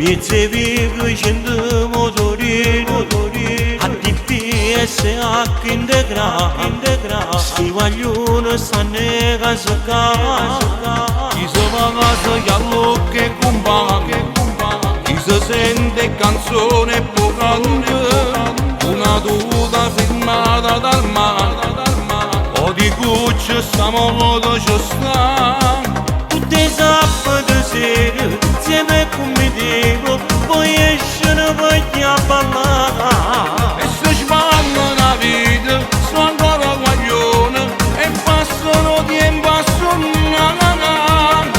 Bicevi scende motori a DPS in the gra si vogliono stanne casa chi se va a casa giallo che comba chi se sente canzone pocante una tuta firmata dal mare o di cuccia sta modo ci sta tutte sabato sera insieme con me dico poi escono poi a ballare e se sballa una vita sono ancora guaglione e passano tempo a sonnare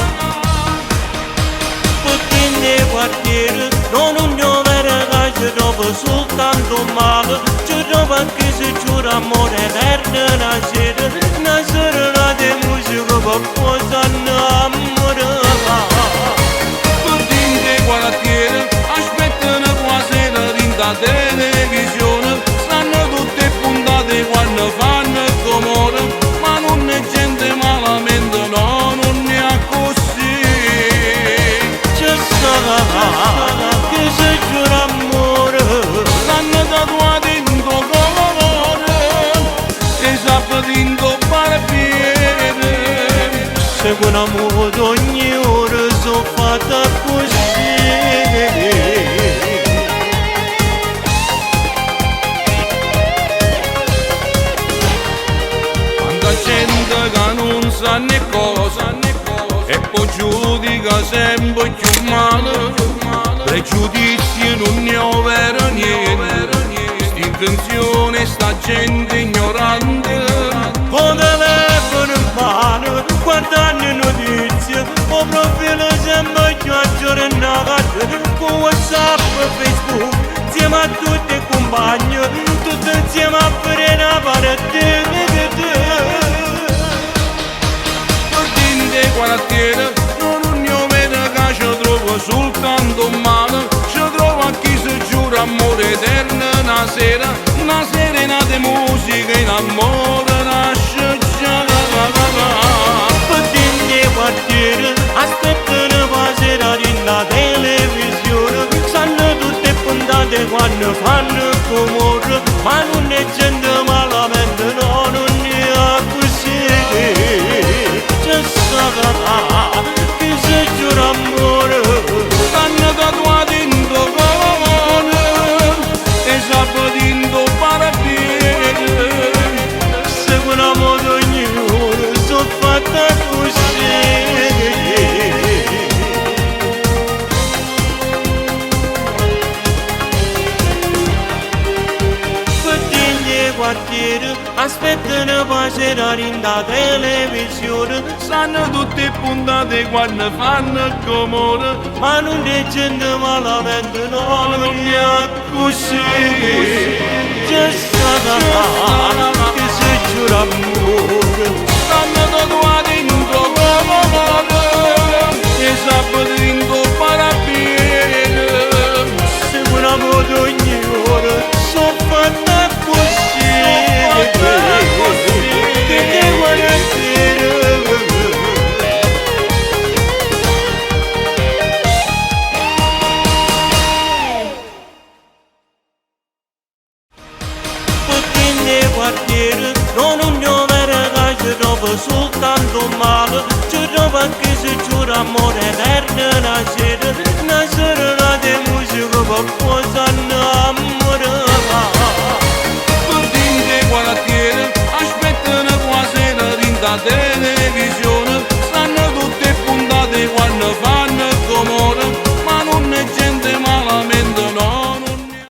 perché nei quartieri non ognuno verrà ci trova soltanto male ci trova che si giura amore eterno una sera di musica qualcosa innamorata quartiere aspettano quasi la televisione stanno tutte puntate quando fanno comore ma non è gente malamente no non è così c'è stata che si giura amore stanno tatuati in tuo colore e sapete in tuo barbiere segue un amore ogni ora sono fatta così gente che non sa né cosa e poi giudica sempre più male pregiudizi non ne ho vero niente st'intenzione sta gente ignorante con telefono in mano guardando notizie o profilo sempre più aggiornato con WhatsApp e Facebook insieme a tutti i compagni tutti insieme a fare una parte quartiere non ne vede che ci trova soltanto male ci trova chi si giura amore eterno una serena di musica in amore nasce già perché quartiere aspettano la sera in televisione sanno tutte puntate quando fanno comore ma non è gente malamente no non è così che se giura amore stanno tatuati in tuo colore e sapete in tuo barbiere segue un amore ogni ora sono fatta così quartiere aspettano passare in da televisione sanno tutte puntate quando fanno comune ma non è gente malamente no non è così c'è stata che si giura amore stanno tatuati in tuo colore e sapete in tuo barbiere segue un amore ogni ora sono fatta così quartiere non ognuno verrà ci trova soltanto male ci trova che si giura amore eterno una sera di musica qualcosa innamorata